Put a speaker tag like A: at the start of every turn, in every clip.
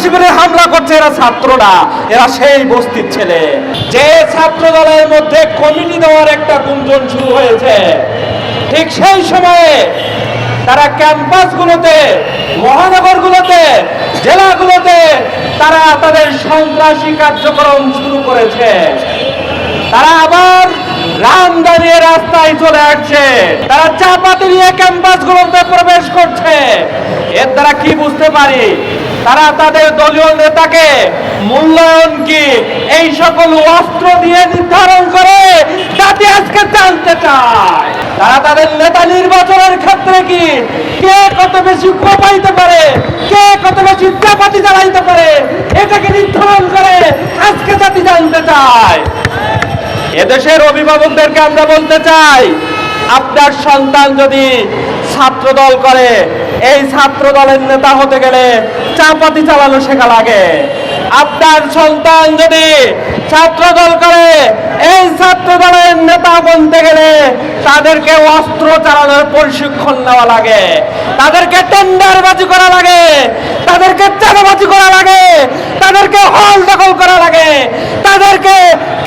A: শিবিরে হামলা করছে এরা ছাত্ররা, এরা সেই বস্তির ছেলে। যে ছাত্র দলের মধ্যে কমিটি দেওয়ার একটা গুঞ্জন শুরু হয়েছে, ঠিক সেই সময়ে তারা ক্যাম্পাসগুলোতে, মহানগরগুলোতে, জেলাগুলোতে তারা তাদের সন্ত্রাসী কার্যক্রম শুরু করেছে। তারা আবার রামদানিয়ে রাস্তায় চলে আসছে, তারা চাপাতি নিয়ে ক্যাম্পাসগুলোতে প্রবেশ করছে। এর দ্বারা কি বুঝতে পারি? তারা তাদের দলীয় নেতাকে মূল্যায়ন কি এই সকল অস্ত্র দিয়ে নির্ধারণ করে জাতি আজকে জানতে চায়। তারা তাদের নেতা নির্বাচনের ক্ষেত্রে কি কে কত বেশি কোপাইতে পারে, কে কত বেশি চাপাতি চালাইতে পারে, এটাকে নির্ধারণ করে আজকে জাতি জানতে চায়। এদেশের অভিভাবকদেরকে আমরা বলতে চাই, আপনার সন্তান যদি ছাত্র দল করে, এই ছাত্র দলের নেতা হতে গেলে চাপাতি চালানো শেখা লাগে। আপনার সন্তান যদি ছাত্র দল করে, এই ছাত্র দলের নেতা বলতে গেলে তাদেরকে অস্ত্র চালানোর প্রশিক্ষণ নেওয়া লাগে, তাদেরকে টেন্ডারবাজি করা লাগে, তাদেরকে চাঁদাবাজি করা লাগে, তাদেরকে হল দখল করা লাগে, তাদেরকে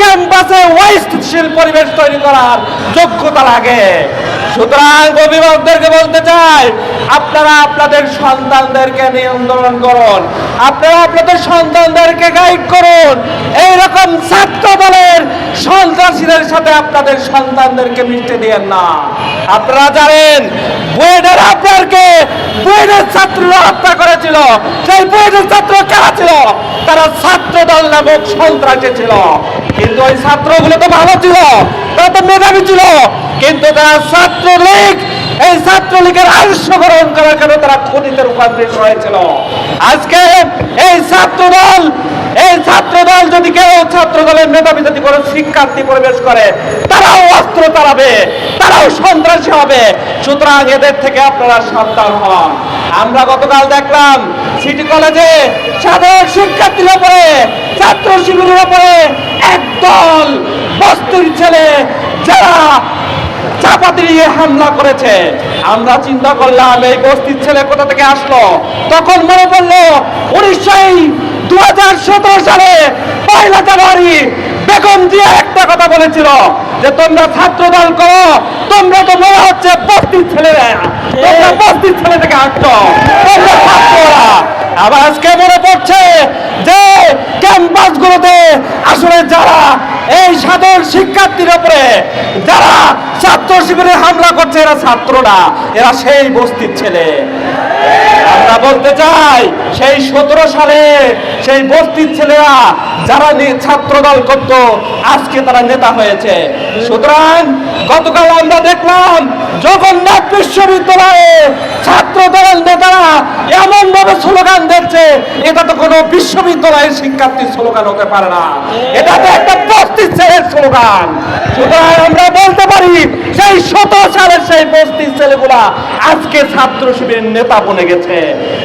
A: ক্যাম্পাসে অস্থিতিশীল পরিবেশ তৈরি করার যোগ্যতা লাগে। সুতরাং অভিভাবকদেরকে বলতে চাই, আপনারা আপনাদের সন্তানদেরকে নিয়ন্ত্রণ করুন, আপনারা আপনাদের সন্তানদেরকে গাইড করুন। এইরকম ছাত্র দলের সন্ত্রাসীদের সাথে আপনাদের সন্তানদেরকে মিশতে দিয়েন না। আপনারা জানেন বুয়েটের আপনারকে বুয়েটের ছাত্ররা হত্যা করেছিল, সেই বুয়েটের ছাত্র কারা ছিল? তারা ছাত্র দল নামক সন্ত্রাসী ছিল। কিন্তু ওই ছাত্রগুলো তো ভালো ছিল, তারা তো মেধাবী ছিল, কিন্তু তারা ছাত্রলীগ, এই ছাত্রলীগের আদর্শ গ্রহণ করার কারণে তারা খুনিতে রূপান্তরিত হয়েছিল। আজকে এই ছাত্র দল যদি কেউ ছাত্র দলের মেধাবী যদি কোনো শিক্ষার্থী প্রবেশ করে, তারাও অস্ত্র চালাবে, তারাও সন্ত্রাসী হবে। সুতরাং এদের থেকে আপনারা সাবধান হন। আমরা গতকাল দেখলাম সিটি কলেজে সাধারণ শিক্ষার্থীর উপরে, ছাত্র শিবিরের উপরে একদল বস্তির ছেলে যারা চাপাতি নিয়ে হামলা করেছে। আমরা চিন্তা করলাম এই বস্তির ছেলে কোথা থেকে আসলো। তখন মনে পড়লো 2017 সালে 1 জানুয়ারি বেগম জিয়া একটা কথা বলেছিল যে তোমরা ছাত্র দল করো, তোমরা তো মনে হচ্ছে বস্তির ছেলেরা, তোমরা বস্তির ছেলে থেকে আসছো, তোমরা ছাত্ররা। আবার আজকে মনে পড়ছে যে ক্যাম্পাসগুলোতে আসলে যারা এই সাধারণ শিক্ষার্থীর উপরে যারা ছাত্র শিবিরে হামলা করছে, এরা ছাত্ররা, এরা সেই বস্তির ছেলে। আমরা বলতে চাই সেই 17 সালে সেই বস্তির ছেলেরা যারা ছাত্র দল করত, আজকে তারা নেতা হয়েছে। সুতরাং গতকাল আমরা দেখলাম জগন্নাথ বিশ্ববিদ্যালয়ে ছাত্র দলের নেতারা এমন ভাবে স্লোগান দিচ্ছে, এটা তো কোনো বিশ্ববিদ্যালয়ের শিক্ষার্থীর স্লোগান হতে পারে না, এটা তো একটা বস্তির ছেলের স্লোগান। সুতরাং আমরা বলতে পারি সেই 17 সালের সেই বস্তির ছেলেগুলা আজকে ছাত্র শিবিরের নেতা বনে গেছে।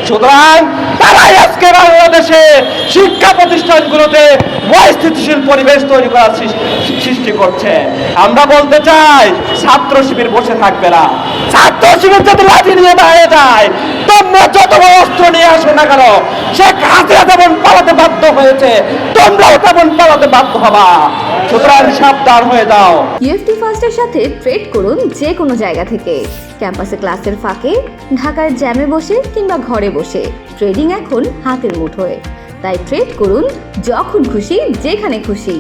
A: সুতরাং তারাই আজকে বাংলাদেশে শিক্ষা প্রতিষ্ঠানগুলোতে অস্থিতিশীল পরিবেশ তৈরি করার সৃষ্টি করছে। আমরা বলতে চাই ছাত্র শিবির বসে থাকবে না। ছাত্র শিবির যদি লাঠি নিয়ে দাঁড়িয়ে যায়, তোমরা যত বড় অস্ত্র নিয়ে আসো না কেন, শেখ হাসিনা যেমন পালাতে বাধ্য হয়েছে, তোমরাও তেমন পালাতে বাধ্য হবা। সুতরাং সাবধান হয়ে যাও।
B: ইউএফটি ফার্স্টের সাথে ট্রেড করুন যে কোনো জায়গা থেকে, ক্যাম্পাসে ক্লাসের ফাঁকে, ঢাকার জ্যামে বসে কিংবা ঘরে বসে। ট্রেডিং এখন হাতের মুঠোয়, তাই ট্রেড করুন যখন খুশি, যেখানে খুশি।